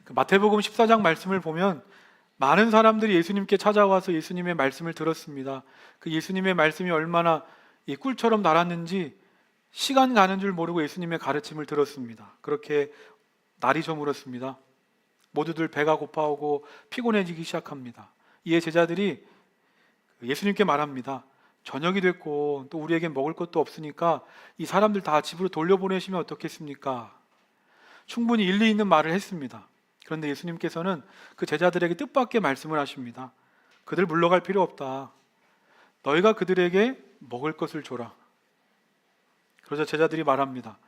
마태복음 14장 말씀을 보면 많은 사람들이 예수님께 찾아와서 예수님의 말씀을 들었습니다. 그 예수님의 말씀이 얼마나 이 꿀처럼 달았는지 시간 가는 줄 모르고 예수님의 가르침을 들었습니다. 그렇게 날이 저물었습니다. 모두들 배가 고파오고 피곤해지기 시작합니다. 이에 제자들이 예수님께 말합니다. 저녁이 됐고 또 우리에겐 먹을 것도 없으니까 이 사람들 다 집으로 돌려보내시면 어떻겠습니까? 충분히 일리 있는 말을 했습니다. 그런데 예수님께서는 그 제자들에게 뜻밖의 말씀을 하십니다. 그들 물러갈 필요 없다. 너희가 그들에게 먹을 것을 줘라. 그러자 제자들이 말합니다.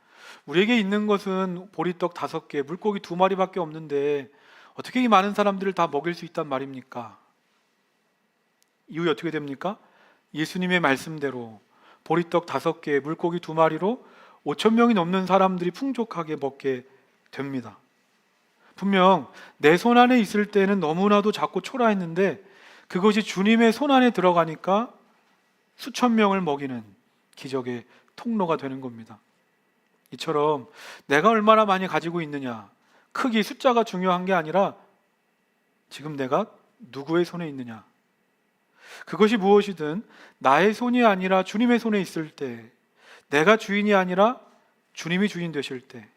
우리에게 있는 것은 보리떡 5개, 물고기 2마리밖에 없는데 어떻게 이 많은 사람들을 다 먹일 수 있단 말입니까? 이후에 어떻게 됩니까? 예수님의 말씀대로 보리떡 5개, 물고기 2마리로 5,000명이 넘는 사람들이 풍족하게 먹게 됩니다. 분명 내 손 안에 있을 때는 너무나도 작고 초라했는데 그것이 주님의 손 안에 들어가니까 수천 명을 먹이는 기적의 통로가 되는 겁니다. 이처럼 내가 얼마나 많이 가지고 있느냐, 크기, 숫자가 중요한 게 아니라 지금 내가 누구의 손에 있느냐, 그것이 무엇이든 나의 손이 아니라 주님의 손에 있을 때, 내가 주인이 아니라 주님이 주인 되실 때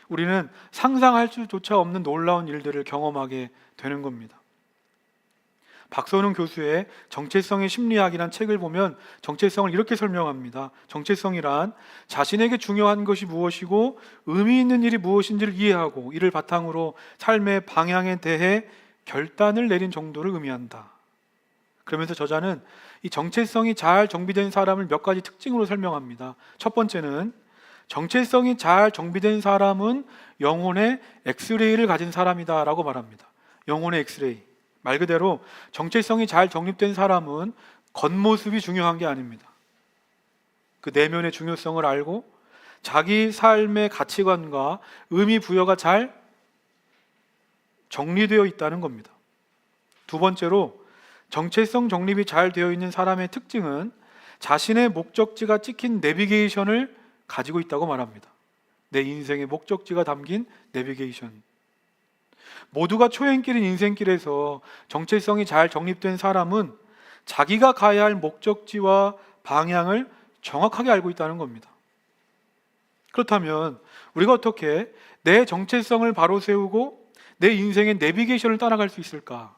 우리는 상상할 수조차 없는 놀라운 일들을 경험하게 되는 겁니다. 박선웅 교수의 정체성의 심리학이라는 책을 보면 정체성을 이렇게 설명합니다. 정체성이란 자신에게 중요한 것이 무엇이고 의미 있는 일이 무엇인지를 이해하고 이를 바탕으로 삶의 방향에 대해 결단을 내린 정도를 의미한다. 그러면서 저자는 이 정체성이 잘 정비된 사람을 몇 가지 특징으로 설명합니다. 첫 번째는 정체성이 잘 정비된 사람은 영혼의 엑스레이를 가진 사람이다 라고 말합니다. 영혼의 엑스레이, 말 그대로 정체성이 잘 정립된 사람은 겉모습이 중요한 게 아닙니다. 그 내면의 중요성을 알고 자기 삶의 가치관과 의미 부여가 잘 정리되어 있다는 겁니다. 두 번째로 정체성 정립이 잘 되어 있는 사람의 특징은 자신의 목적지가 찍힌 내비게이션을 가지고 있다고 말합니다. 내 인생의 목적지가 담긴 내비게이션. 모두가 초행길인 인생길에서 정체성이 잘 정립된 사람은 자기가 가야 할 목적지와 방향을 정확하게 알고 있다는 겁니다. 그렇다면 우리가 어떻게 내 정체성을 바로 세우고 내 인생의 내비게이션을 따라갈 수 있을까?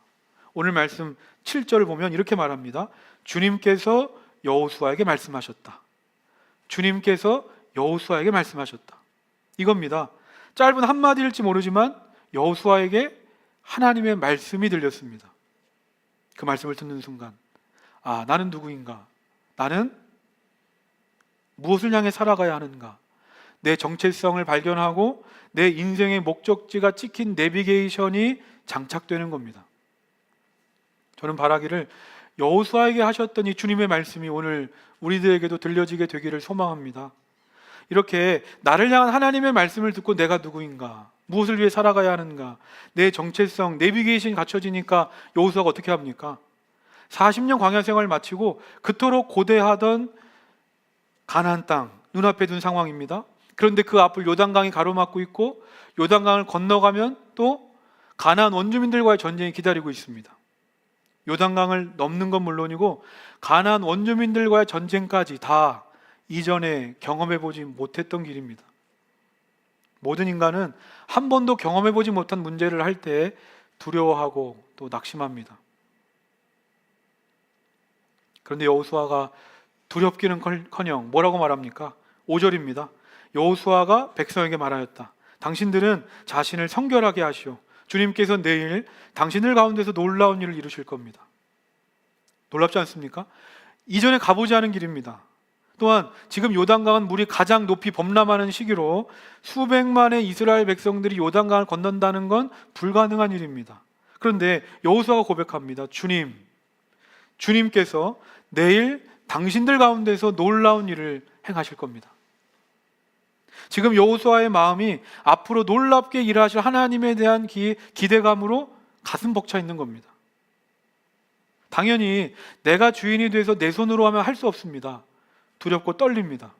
오늘 말씀 7절을 보면 이렇게 말합니다. 주님께서 여호수아에게 말씀하셨다. 주님께서 여호수아에게 말씀하셨다. 이겁니다. 짧은 한마디일지 모르지만 여호수아에게 하나님의 말씀이 들렸습니다. 그 말씀을 듣는 순간 나는 누구인가? 나는 무엇을 향해 살아가야 하는가? 내 정체성을 발견하고 내 인생의 목적지가 찍힌 내비게이션이 장착되는 겁니다. 저는 바라기를 여호수아에게 하셨던 이 주님의 말씀이 오늘 우리들에게도 들려지게 되기를 소망합니다. 이렇게 나를 향한 하나님의 말씀을 듣고 내가 누구인가, 무엇을 위해 살아가야 하는가, 내 정체성, 내비게이션이 갖춰지니까 여호수아가 어떻게 합니까? 40년 광야 생활을 마치고 그토록 고대하던 가나안 땅 눈앞에 둔 상황입니다. 그런데 그 앞을 요단강이 가로막고 있고 요단강을 건너가면 또 가나안 원주민들과의 전쟁이 기다리고 있습니다. 요단강을 넘는 건 물론이고 가나안 원주민들과의 전쟁까지 다 이전에 경험해보지 못했던 길입니다. 모든 인간은 한 번도 경험해보지 못한 문제를 할 때 두려워하고 또 낙심합니다. 그런데 여호수아가 두렵기는커녕 뭐라고 말합니까? 5절입니다. 여호수아가 백성에게 말하였다. 당신들은 자신을 성결하게 하시오. 주님께서 내일 당신들 가운데서 놀라운 일을 이루실 겁니다. 놀랍지 않습니까? 이전에 가보지 않은 길입니다. 또한 지금 요단강은 물이 가장 높이 범람하는 시기로 수백만의 이스라엘 백성들이 요단강을 건넌다는 건 불가능한 일입니다. 그런데 여호수아가 고백합니다. 주님께서 내일 당신들 가운데서 놀라운 일을 행하실 겁니다. 지금 여호수아의 마음이 앞으로 놀랍게 일하실 하나님에 대한 기대감으로 가슴 벅차 있는 겁니다. 당연히 내가 주인이 돼서 내 손으로 하면 할 수 없습니다. 두렵고 떨립니다.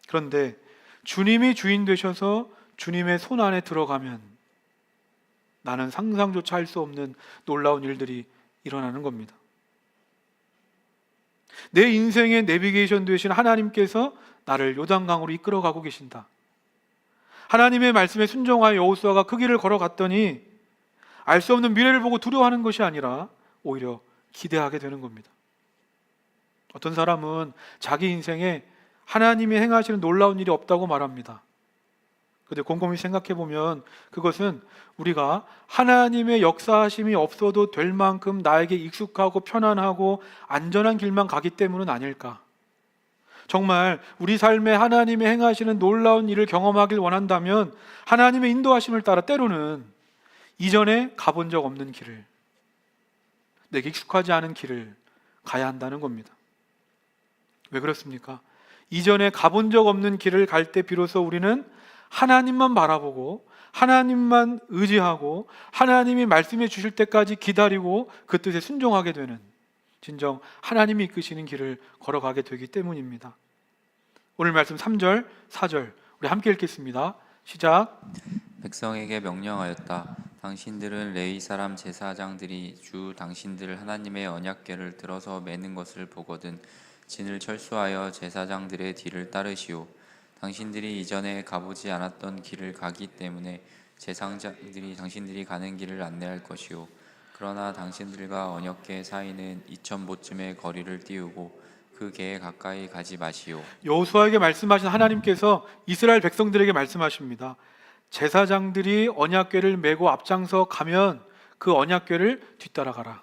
그런데 주님이 주인 되셔서 주님의 손 안에 들어가면 나는 상상조차 할 수 없는 놀라운 일들이 일어나는 겁니다. 내 인생의 내비게이션 되신 하나님께서 나를 요단강으로 이끌어가고 계신다. 하나님의 말씀에 순종하여 여호수아가 그 길을 걸어갔더니 알 수 없는 미래를 보고 두려워하는 것이 아니라 오히려 기대하게 되는 겁니다. 어떤 사람은 자기 인생에 하나님이 행하시는 놀라운 일이 없다고 말합니다. 그런데 곰곰이 생각해 보면 그것은 우리가 하나님의 역사하심이 없어도 될 만큼 나에게 익숙하고 편안하고 안전한 길만 가기 때문은 아닐까. 정말 우리 삶에 하나님의 행하시는 놀라운 일을 경험하길 원한다면 하나님의 인도하심을 따라 때로는 이전에 가본 적 없는 길을, 내게 익숙하지 않은 길을 가야 한다는 겁니다. 왜 그렇습니까? 이전에 가본 적 없는 길을 갈 때 비로소 우리는 하나님만 바라보고 하나님만 의지하고 하나님이 말씀해 주실 때까지 기다리고 그 뜻에 순종하게 되는, 진정 하나님이 이끄시는 길을 걸어가게 되기 때문입니다. 오늘 말씀 3절, 4절 우리 함께 읽겠습니다. 시작. 백성에게 명령하였다. 당신들은 레위 사람 제사장들이 주 당신들 하나님의 언약궤를 들어서 매는 것을 보거든 진을 철수하여 제사장들의 뒤를 따르시오. 당신들이 이전에 가보지 않았던 길을 가기 때문에 제사장들이 당신들이 가는 길을 안내할 것이오. 그러나 당신들과 언약궤 사이는 2000보쯤의 거리를 띄우고 그 궤에 가까이 가지 마시오. 여호수아에게 말씀하신 하나님께서 이스라엘 백성들에게 말씀하십니다. 제사장들이 언약궤를 메고 앞장서 가면 그 언약궤를 뒤따라가라.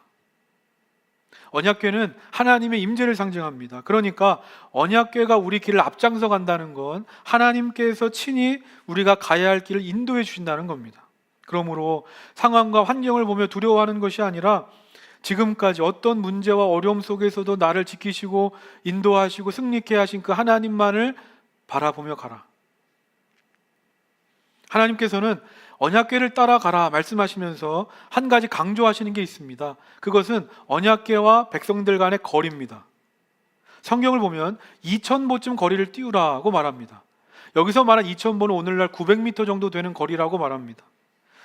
언약궤는 하나님의 임재를 상징합니다. 그러니까 언약궤가 우리 길을 앞장서 간다는 건 하나님께서 친히 우리가 가야 할 길을 인도해 주신다는 겁니다. 그러므로 상황과 환경을 보며 두려워하는 것이 아니라 지금까지 어떤 문제와 어려움 속에서도 나를 지키시고 인도하시고 승리케 하신 그 하나님만을 바라보며 가라. 하나님께서는 언약궤를 따라가라 말씀하시면서 한 가지 강조하시는 게 있습니다. 그것은 언약궤와 백성들 간의 거리입니다. 성경을 보면 2000보쯤 거리를 띄우라고 말합니다. 여기서 말한 2000보는 오늘날 900m 정도 되는 거리라고 말합니다.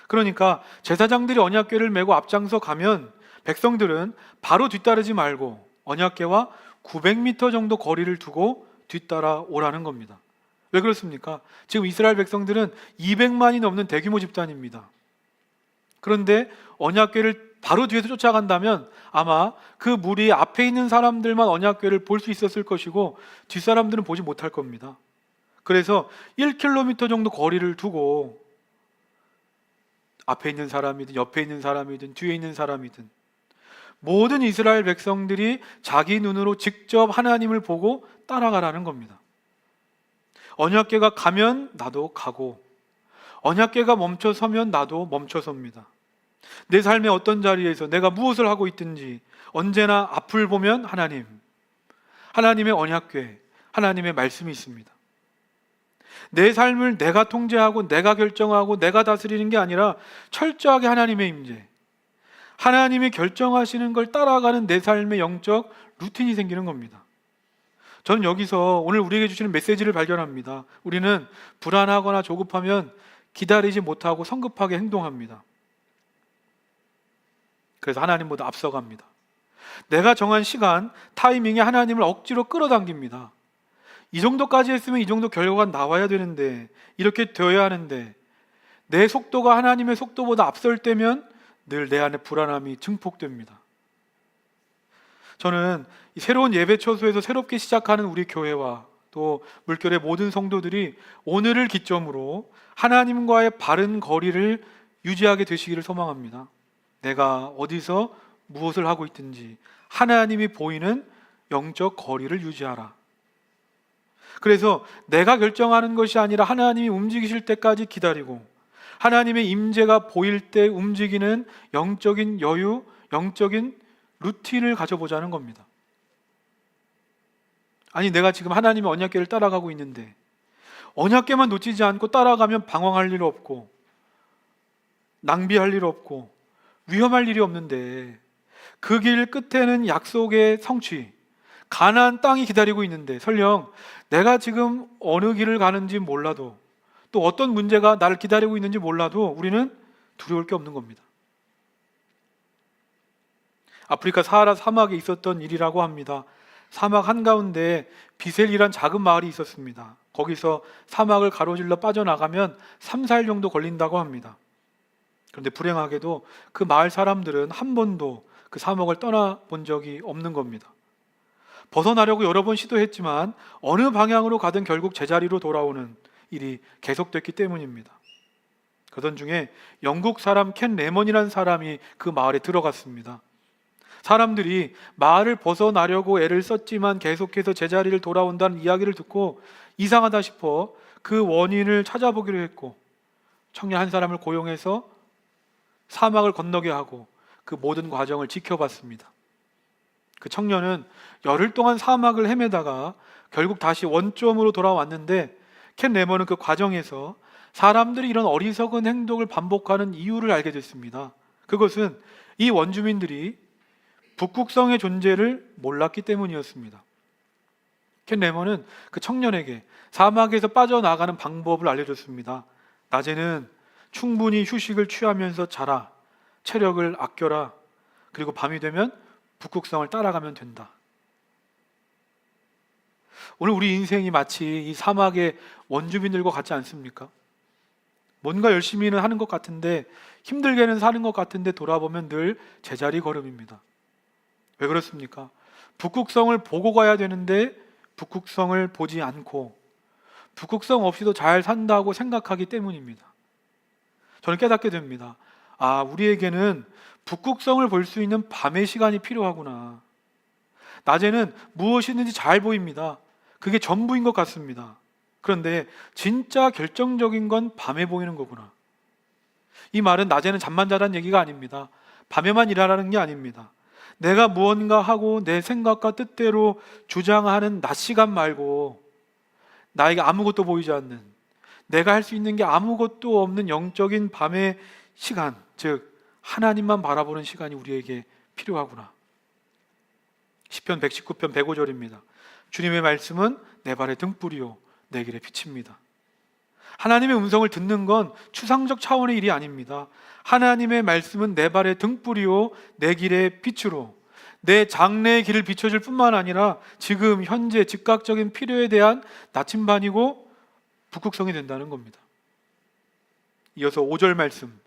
그러니까 제사장들이 언약궤를 메고 앞장서 가면 백성들은 바로 뒤따르지 말고 언약궤와 900m 정도 거리를 두고 뒤따라 오라는 겁니다. 왜 그렇습니까? 지금 이스라엘 백성들은 200만이 넘는 대규모 집단입니다. 그런데 언약궤를 바로 뒤에서 쫓아간다면 아마 그 무리 앞에 있는 사람들만 언약궤를 볼 수 있었을 것이고 뒷사람들은 보지 못할 겁니다. 그래서 1km 정도 거리를 두고 앞에 있는 사람이든 옆에 있는 사람이든 뒤에 있는 사람이든 모든 이스라엘 백성들이 자기 눈으로 직접 하나님을 보고 따라가라는 겁니다. 언약궤가 가면 나도 가고 언약궤가 멈춰서면 나도 멈춰섭니다. 내 삶의 어떤 자리에서 내가 무엇을 하고 있든지 언제나 앞을 보면 하나님, 하나님의 언약궤, 하나님의 말씀이 있습니다. 내 삶을 내가 통제하고 내가 결정하고 내가 다스리는 게 아니라 철저하게 하나님의 임재, 하나님이 결정하시는 걸 따라가는 내 삶의 영적 루틴이 생기는 겁니다. 저는 여기서 오늘 우리에게 주시는 메시지를 발견합니다. 우리는 불안하거나 조급하면 기다리지 못하고 성급하게 행동합니다. 그래서 하나님보다 앞서갑니다. 내가 정한 시간, 타이밍에 하나님을 억지로 끌어당깁니다. 이 정도까지 했으면 이 정도 결과가 나와야 되는데, 이렇게 되어야 하는데, 내 속도가 하나님의 속도보다 앞설 때면 늘 내 안에 불안함이 증폭됩니다. 저는 이 새로운 예배 처소에서 새롭게 시작하는 우리 교회와 또 물결의 모든 성도들이 오늘을 기점으로 하나님과의 바른 거리를 유지하게 되시기를 소망합니다. 내가 어디서 무엇을 하고 있든지 하나님이 보이는 영적 거리를 유지하라. 그래서 내가 결정하는 것이 아니라 하나님이 움직이실 때까지 기다리고 하나님의 임재가 보일 때 움직이는 영적인 여유, 영적인 루틴을 가져보자는 겁니다. 아니 내가 지금 하나님의 언약궤를 따라가고 있는데 언약궤만 놓치지 않고 따라가면 방황할 일 없고 낭비할 일 없고 위험할 일이 없는데 그 길 끝에는 약속의 성취, 가나안 땅이 기다리고 있는데 설령 내가 지금 어느 길을 가는지 몰라도 또 어떤 문제가 나를 기다리고 있는지 몰라도 우리는 두려울 게 없는 겁니다. 아프리카 사하라 사막에 있었던 일이라고 합니다. 사막 한가운데 비셀이란 작은 마을이 있었습니다. 거기서 사막을 가로질러 빠져나가면 3, 4일 정도 걸린다고 합니다. 그런데 불행하게도 그 마을 사람들은 한 번도 그 사막을 떠나본 적이 없는 겁니다. 벗어나려고 여러 번 시도했지만 어느 방향으로 가든 결국 제자리로 돌아오는 일이 계속됐기 때문입니다. 그러던 중에 영국 사람 켄 레먼이라는 사람이 그 마을에 들어갔습니다. 사람들이 마을을 벗어나려고 애를 썼지만 계속해서 제자리를 돌아온다는 이야기를 듣고 이상하다 싶어 그 원인을 찾아보기로 했고, 청년 한 사람을 고용해서 사막을 건너게 하고 그 모든 과정을 지켜봤습니다. 그 청년은 열흘 동안 사막을 헤매다가 결국 다시 원점으로 돌아왔는데, 켄 레먼은 그 과정에서 사람들이 이런 어리석은 행동을 반복하는 이유를 알게 됐습니다. 그것은 이 원주민들이 북극성의 존재를 몰랐기 때문이었습니다. 켄 레먼은 그 청년에게 사막에서 빠져나가는 방법을 알려줬습니다. 낮에는 충분히 휴식을 취하면서 자라, 체력을 아껴라, 그리고 밤이 되면 북극성을 따라가면 된다. 오늘 우리 인생이 마치 이 사막의 원주민들과 같지 않습니까? 뭔가 열심히는 하는 것 같은데, 힘들게는 사는 것 같은데 돌아보면 늘 제자리 걸음입니다. 왜 그렇습니까? 북극성을 보고 가야 되는데 북극성을 보지 않고 북극성 없이도 잘 산다고 생각하기 때문입니다. 저는 깨닫게 됩니다. 아, 우리에게는 북극성을 볼 수 있는 밤의 시간이 필요하구나. 낮에는 무엇이든지 잘 보입니다. 그게 전부인 것 같습니다. 그런데 진짜 결정적인 건 밤에 보이는 거구나. 이 말은 낮에는 잠만 자라는 얘기가 아닙니다. 밤에만 일하라는 게 아닙니다. 내가 무언가 하고 내 생각과 뜻대로 주장하는 낮 시간 말고 나에게 아무것도 보이지 않는, 내가 할 수 있는 게 아무것도 없는 영적인 밤의 시간, 즉 하나님만 바라보는 시간이 우리에게 필요하구나. 시편 119편 105절입니다. 주님의 말씀은 내 발의 등불이요 내 길의 빛입니다. 하나님의 음성을 듣는 건 추상적 차원의 일이 아닙니다. 하나님의 말씀은 내 발의 등불이요 내 길의 빛으로 내 장래의 길을 비춰줄 뿐만 아니라 지금 현재 즉각적인 필요에 대한 나침반이고 북극성이 된다는 겁니다. 이어서 5절 말씀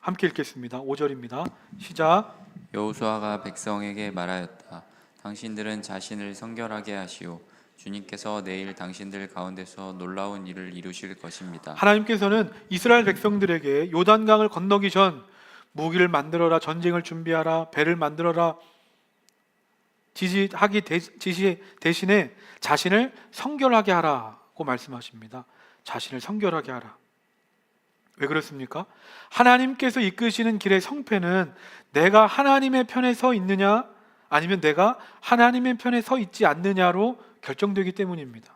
함께 읽겠습니다. 5절입니다. 시작. 여호수아가 백성에게 말하였다. 당신들은 자신을 성결하게 하시오. 주님께서 내일 당신들 가운데서 놀라운 일을 이루실 것입니다. 하나님께서는 이스라엘 백성들에게 요단강을 건너기 전 무기를 만들어라, 전쟁을 준비하라, 배를 만들어라 지시하기 대신에 자신을 성결하게 하라고 말씀하십니다. 자신을 성결하게 하라. 왜 그렇습니까? 하나님께서 이끄시는 길의 성패는 내가 하나님의 편에 서 있느냐 아니면 내가 하나님의 편에 서 있지 않느냐로 결정되기 때문입니다.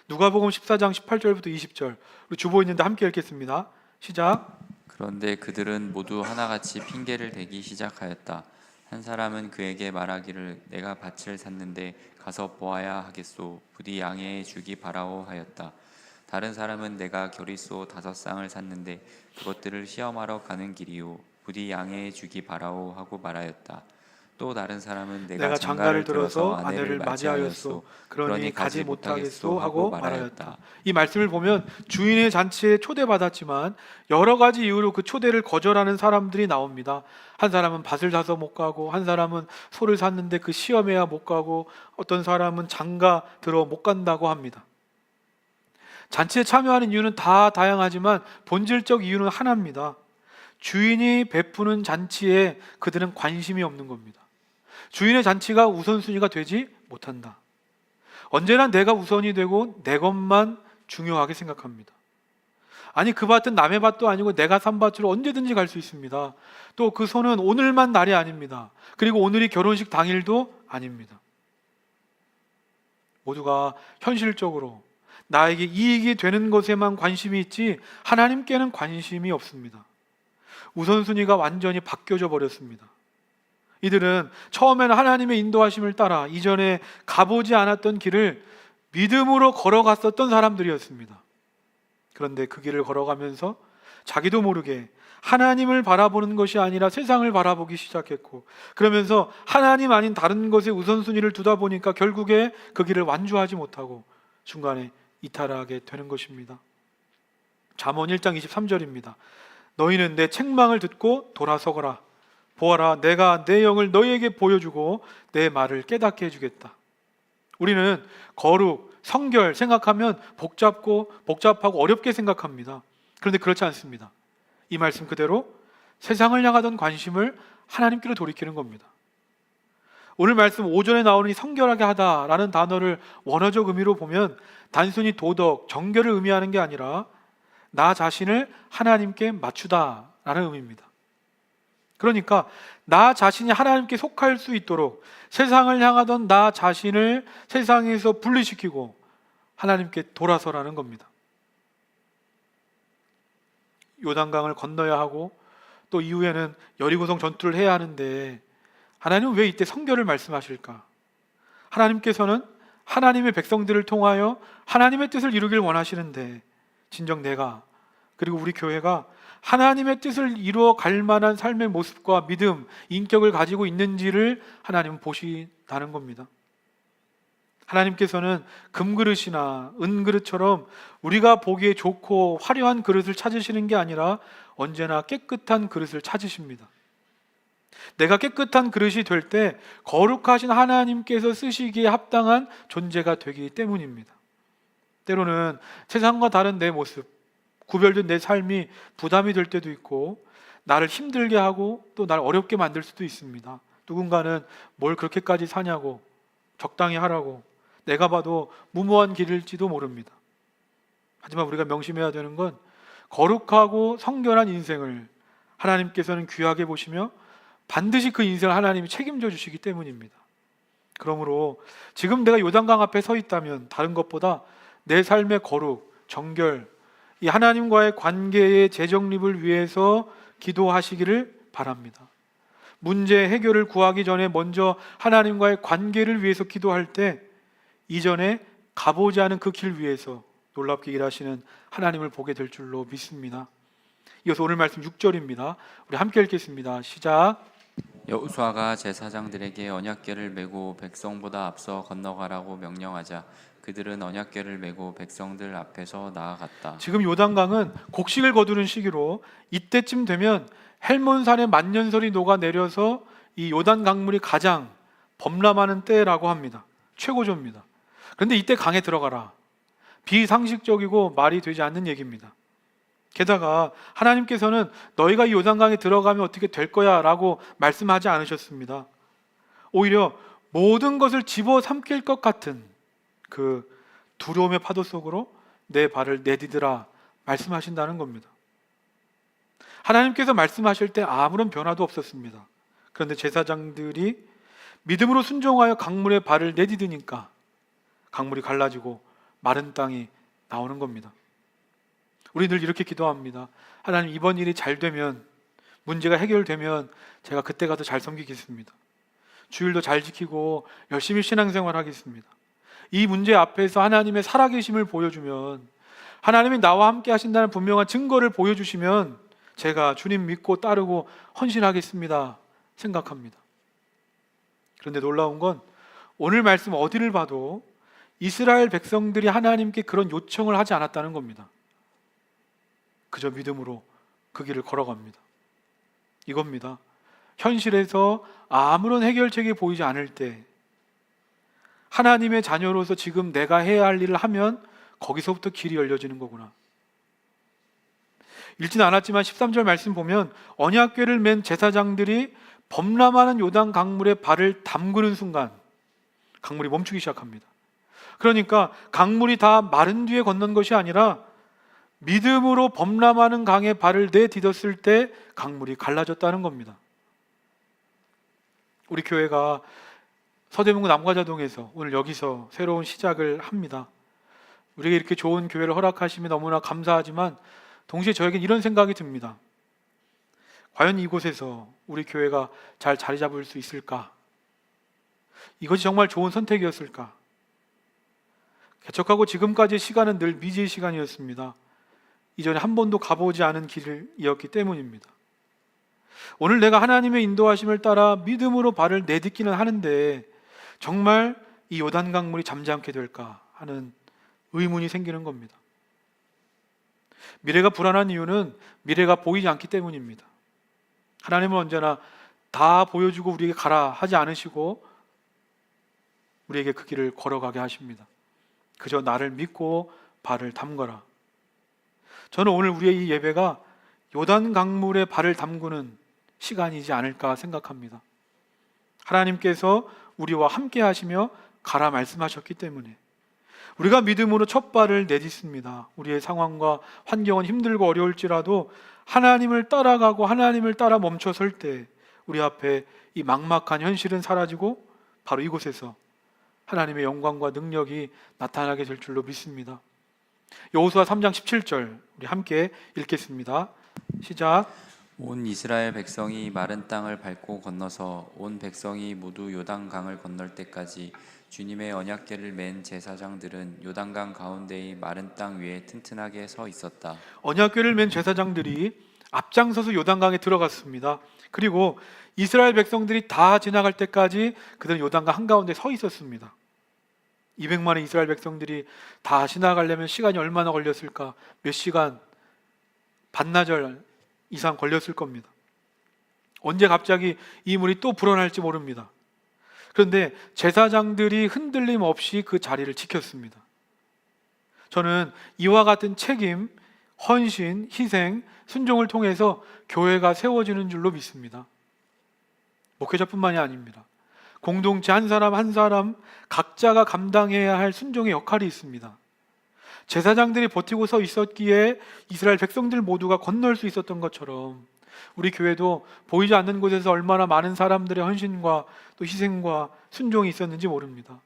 누가복음 14장 18절부터 20절, 우리 주보 있는데 함께 읽겠습니다. 시작. 그런데 그들은 모두 하나같이 핑계를 대기 시작하였다. 한 사람은 그에게 말하기를 내가 밭을 샀는데 가서 보아야 하겠소. 부디 양해해 주기 바라오 하였다. 다른 사람은 내가 겨리소 5쌍을 샀는데 그것들을 시험하러 가는 길이요. 부디 양해해 주기 바라오 하고 말하였다. 또 다른 사람은 내가 장가를 들어서 아내를 맞이하였소. 그러니 가지 못하겠소 하고 말하였다. 이 말씀을 보면 주인의 잔치에 초대받았지만 여러 가지 이유로 그 초대를 거절하는 사람들이 나옵니다. 한 사람은 밭을 사서 못 가고, 한 사람은 소를 샀는데 그 시험해야 못 가고, 어떤 사람은 장가 들어 못 간다고 합니다. 잔치에 참여하는 이유는 다 다양하지만 본질적 이유는 하나입니다. 주인이 베푸는 잔치에 그들은 관심이 없는 겁니다. 주인의 잔치가 우선순위가 되지 못한다. 언제나 내가 우선이 되고 내 것만 중요하게 생각합니다. 아니, 그 밭은 남의 밭도 아니고 내가 산 밭으로 언제든지 갈 수 있습니다. 또 그 소는 오늘만 날이 아닙니다. 그리고 오늘이 결혼식 당일도 아닙니다. 모두가 현실적으로 나에게 이익이 되는 것에만 관심이 있지 하나님께는 관심이 없습니다. 우선순위가 완전히 바뀌어져 버렸습니다. 이들은 처음에는 하나님의 인도하심을 따라 이전에 가보지 않았던 길을 믿음으로 걸어갔었던 사람들이었습니다. 그런데 그 길을 걸어가면서 자기도 모르게 하나님을 바라보는 것이 아니라 세상을 바라보기 시작했고, 그러면서 하나님 아닌 다른 것에 우선순위를 두다 보니까 결국에 그 길을 완주하지 못하고 중간에 이탈하게 되는 것입니다. 잠언 1장 23절입니다. 너희는 내 책망을 듣고 돌아서거라. 보아라, 내가 내 영을 너희에게 보여주고 내 말을 깨닫게 해주겠다. 우리는 거룩, 성결 생각하면 복잡하고 어렵게 생각합니다. 그런데 그렇지 않습니다. 이 말씀 그대로 세상을 향하던 관심을 하나님께로 돌이키는 겁니다. 오늘 말씀 5절에 나오는 이 성결하게 하다라는 단어를 원어적 의미로 보면 단순히 도덕, 정결을 의미하는 게 아니라 나 자신을 하나님께 맞추다라는 의미입니다. 그러니까 나 자신이 하나님께 속할 수 있도록 세상을 향하던 나 자신을 세상에서 분리시키고 하나님께 돌아서라는 겁니다. 요단강을 건너야 하고 또 이후에는 여리고성 전투를 해야 하는데 하나님은 왜 이때 성결을 말씀하실까? 하나님께서는 하나님의 백성들을 통하여 하나님의 뜻을 이루길 원하시는데 진정 내가 그리고 우리 교회가 하나님의 뜻을 이루어 갈 만한 삶의 모습과 믿음, 인격을 가지고 있는지를 하나님은 보시다는 겁니다. 하나님께서는 금그릇이나 은그릇처럼 우리가 보기에 좋고 화려한 그릇을 찾으시는 게 아니라 언제나 깨끗한 그릇을 찾으십니다. 내가 깨끗한 그릇이 될 때 거룩하신 하나님께서 쓰시기에 합당한 존재가 되기 때문입니다. 때로는 세상과 다른 내 모습, 구별된 내 삶이 부담이 될 때도 있고 나를 힘들게 하고 또 나를 어렵게 만들 수도 있습니다. 누군가는 뭘 그렇게까지 사냐고, 적당히 하라고, 내가 봐도 무모한 길일지도 모릅니다. 하지만 우리가 명심해야 되는 건 거룩하고 성결한 인생을 하나님께서는 귀하게 보시며 반드시 그 인생을 하나님이 책임져 주시기 때문입니다. 그러므로 지금 내가 요단강 앞에 서 있다면 다른 것보다 내 삶의 거룩, 정결, 이 하나님과의 관계의 재정립을 위해서 기도하시기를 바랍니다. 문제 해결을 구하기 전에 먼저 하나님과의 관계를 위해서 기도할 때 이전에 가보지 않은 그 길 위에서 놀랍게 일하시는 하나님을 보게 될 줄로 믿습니다. 이어서 오늘 말씀 6절입니다. 우리 함께 읽겠습니다. 시작. 여호수아가 제사장들에게 언약궤를 메고 백성보다 앞서 건너가라고 명령하자 그들은 언약궤를 메고 백성들 앞에서 나아갔다. 지금 요단강은 곡식을 거두는 시기로 이때쯤 되면 헬몬산의 만년설이 녹아내려서 이 요단 강물이 가장 범람하는 때라고 합니다. 최고조입니다. 그런데 이때 강에 들어가라. 비상식적이고 말이 되지 않는 얘기입니다. 게다가 하나님께서는 너희가 이 요단강에 들어가면 어떻게 될 거야 라고 말씀하지 않으셨습니다. 오히려 모든 것을 집어삼킬 것 같은 그 두려움의 파도 속으로 내 발을 내디디라 말씀하신다는 겁니다. 하나님께서 말씀하실 때 아무런 변화도 없었습니다. 그런데 제사장들이 믿음으로 순종하여 강물에 발을 내디디니까 강물이 갈라지고 마른 땅이 나오는 겁니다. 우리 늘 이렇게 기도합니다. 하나님, 이번 일이 잘 되면, 문제가 해결되면 제가 그때 가서 잘 섬기겠습니다. 주일도 잘 지키고 열심히 신앙생활 하겠습니다. 이 문제 앞에서 하나님의 살아계심을 보여주면, 하나님이 나와 함께 하신다는 분명한 증거를 보여주시면 제가 주님 믿고 따르고 헌신하겠습니다 생각합니다. 그런데 놀라운 건 오늘 말씀 어디를 봐도 이스라엘 백성들이 하나님께 그런 요청을 하지 않았다는 겁니다. 그저 믿음으로 그 길을 걸어갑니다. 이겁니다. 현실에서 아무런 해결책이 보이지 않을 때 하나님의 자녀로서 지금 내가 해야 할 일을 하면 거기서부터 길이 열려지는 거구나. 읽진 않았지만 13절 말씀 보면 언약궤를 맨 제사장들이 범람하는 요단 강물에 발을 담그는 순간 강물이 멈추기 시작합니다. 그러니까 강물이 다 마른 뒤에 건넌 것이 아니라 믿음으로 범람하는 강에 발을 내디뎠을 때 강물이 갈라졌다는 겁니다. 우리 교회가 서대문구 남과자동에서 오늘 여기서 새로운 시작을 합니다. 우리에게 이렇게 좋은 교회를 허락하시면 너무나 감사하지만 동시에 저에겐 이런 생각이 듭니다. 과연 이곳에서 우리 교회가 잘 자리 잡을 수 있을까? 이것이 정말 좋은 선택이었을까? 개척하고 지금까지의 시간은 늘 미지의 시간이었습니다. 이전에 한 번도 가보지 않은 길이었기 때문입니다. 오늘 내가 하나님의 인도하심을 따라 믿음으로 발을 내딛기는 하는데 정말 이 요단 강물이 잠잠게 될까 하는 의문이 생기는 겁니다. 미래가 불안한 이유는 미래가 보이지 않기 때문입니다. 하나님은 언제나 다 보여주고 우리에게 가라 하지 않으시고 우리에게 그 길을 걸어가게 하십니다. 그저 나를 믿고 발을 담거라. 저는 오늘 우리의 이 예배가 요단 강물에 발을 담그는 시간이지 않을까 생각합니다. 하나님께서 우리와 함께 하시며 가라 말씀하셨기 때문에 우리가 믿음으로 첫 발을 내딛습니다. 우리의 상황과 환경은 힘들고 어려울지라도 하나님을 따라가고 하나님을 따라 멈춰설 때 우리 앞에 이 막막한 현실은 사라지고 바로 이곳에서 하나님의 영광과 능력이 나타나게 될 줄로 믿습니다. 여호수아 3장 17절 우리 함께 읽겠습니다. 시작. 온 이스라엘 백성이 마른 땅을 밟고 건너서 온 백성이 모두 요단강을 건널 때까지 주님의 언약궤를 맨 제사장들은 요단강 가운데의 마른 땅 위에 튼튼하게 서 있었다. 언약궤를 맨 제사장들이 앞장서서 요단강에 들어갔습니다. 그리고 이스라엘 백성들이 다 지나갈 때까지 그들은 요단강 한가운데 서 있었습니다. 200만의 이스라엘 백성들이 다 지나가려면 시간이 얼마나 걸렸을까? 몇 시간, 반나절 이상 걸렸을 겁니다. 언제 갑자기 이 물이 또 불어날지 모릅니다. 그런데 제사장들이 흔들림 없이 그 자리를 지켰습니다. 저는 이와 같은 책임, 헌신, 희생, 순종을 통해서 교회가 세워지는 줄로 믿습니다. 목회자뿐만이 아닙니다. 공동체 한 사람 한 사람 각자가 감당해야 할 순종의 역할이 있습니다. 제사장들이 버티고 서 있었기에 이스라엘 백성들 모두가 건널 수 있었던 것처럼 우리 교회도 보이지 않는 곳에서 얼마나 많은 사람들의 헌신과 또 희생과 순종이 있었는지 모릅니다.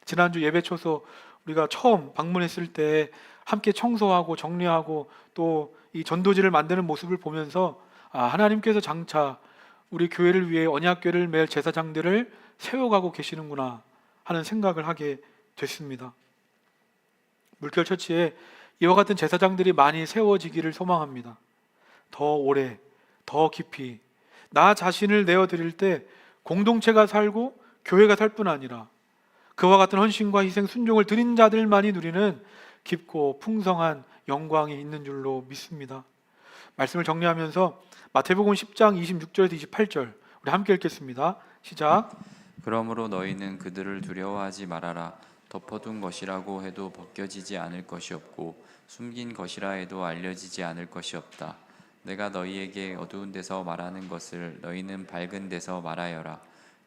지난주 예배 초소 우리가 처음 방문했을 때 함께 청소하고 정리하고 또 이 전도지를 만드는 모습을 보면서 하나님께서 장차 우리 교회를 위해 언약궤를 맬 제사장들을 세워가고 계시는구나 하는 생각을 하게 됐습니다. 물결처치에 이와 같은 제사장들이 많이 세워지기를 소망합니다. 더 오래, 더 깊이 나 자신을 내어드릴 때 공동체가 살고 교회가 살 뿐 아니라 그와 같은 헌신과 희생, 순종을 드린 자들만이 누리는 깊고 풍성한 영광이 있는 줄로 믿습니다. 말씀을 정리하면서 마태복음 10장 26절에서 28절 우리 함께 읽겠습니다. 시작. 그러므로 너희는 그들을 두려워하지 말아라. 덮어둔 것이라고 해도 벗겨지지 않을 것이 없고 숨긴 것이라 해도 알려지지 않을 것이 없다. 내가 너희에게 어두운 데서 말하는 것을 너희는 밝은 데서 말하여라.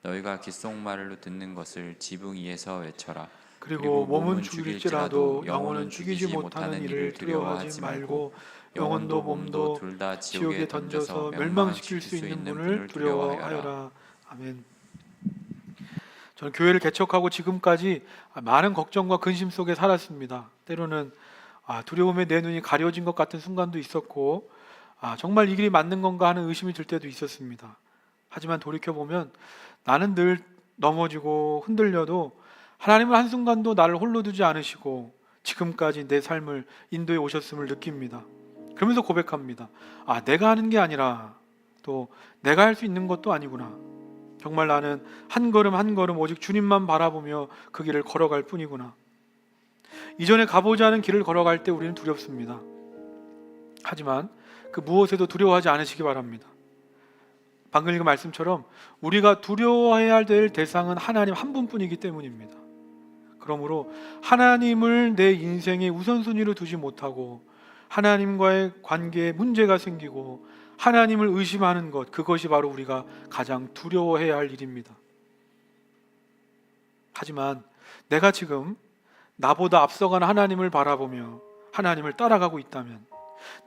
너희가 귓속말로 듣는 것을 지붕 위에서 외쳐라. 그리고 몸은 죽일지라도 영혼은 죽이지 못하는 일을 두려워하지 말고 영혼도 몸도 둘 다 지옥에 던져서 멸망시킬 수 있는 분을 두려워하여라. 아멘. 저는 교회를 개척하고 지금까지 많은 걱정과 근심 속에 살았습니다. 때로는 두려움에 내 눈이 가려진 것 같은 순간도 있었고 정말 이 길이 맞는 건가 하는 의심이 들 때도 있었습니다. 하지만 돌이켜보면 나는 늘 넘어지고 흔들려도 하나님은 한순간도 나를 홀로 두지 않으시고 지금까지 내 삶을 인도해 오셨음을 느낍니다. 그러면서 고백합니다. 내가 하는 게 아니라 또 내가 할 수 있는 것도 아니구나. 정말 나는 한 걸음 한 걸음 오직 주님만 바라보며 그 길을 걸어갈 뿐이구나. 이전에 가보지 않은 길을 걸어갈 때 우리는 두렵습니다. 하지만 그 무엇에도 두려워하지 않으시기 바랍니다. 방금 읽은 말씀처럼 우리가 두려워해야 될 대상은 하나님 한 분뿐이기 때문입니다. 그러므로 하나님을 내 인생의 우선순위로 두지 못하고 하나님과의 관계에 문제가 생기고 하나님을 의심하는 것, 그것이 바로 우리가 가장 두려워해야 할 일입니다. 하지만 내가 지금 나보다 앞서가는 하나님을 바라보며 하나님을 따라가고 있다면,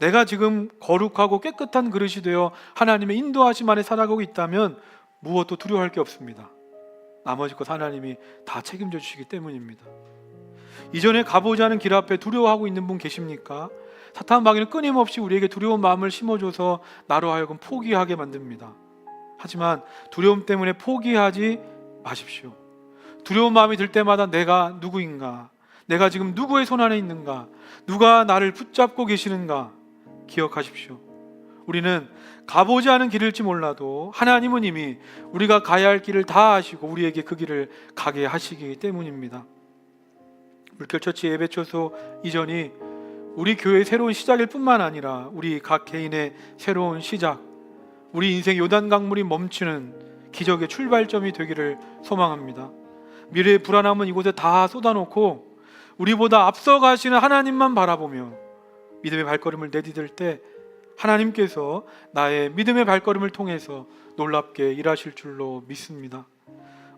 내가 지금 거룩하고 깨끗한 그릇이 되어 하나님의 인도하심 안에 살아가고 있다면 무엇도 두려워할 게 없습니다. 나머지 것 하나님이 다 책임져 주시기 때문입니다. 이전에 가보지 않은 길 앞에 두려워하고 있는 분 계십니까? 사탄 마귀는 끊임없이 우리에게 두려운 마음을 심어줘서 나로 하여금 포기하게 만듭니다. 하지만 두려움 때문에 포기하지 마십시오. 두려운 마음이 들 때마다 내가 누구인가? 내가 지금 누구의 손 안에 있는가? 누가 나를 붙잡고 계시는가? 기억하십시오. 우리는 가보지 않은 길일지 몰라도 하나님은 이미 우리가 가야 할 길을 다 아시고 우리에게 그 길을 가게 하시기 때문입니다. 물결처치 예배초소 이전이 우리 교회의 새로운 시작일 뿐만 아니라 우리 각 개인의 새로운 시작, 우리 인생 요단 강물이 멈추는 기적의 출발점이 되기를 소망합니다. 미래의 불안함은 이곳에 다 쏟아놓고 우리보다 앞서가시는 하나님만 바라보며 믿음의 발걸음을 내디딜 때 하나님께서 나의 믿음의 발걸음을 통해서 놀랍게 일하실 줄로 믿습니다.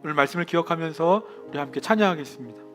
오늘 말씀을 기억하면서 우리 함께 찬양하겠습니다.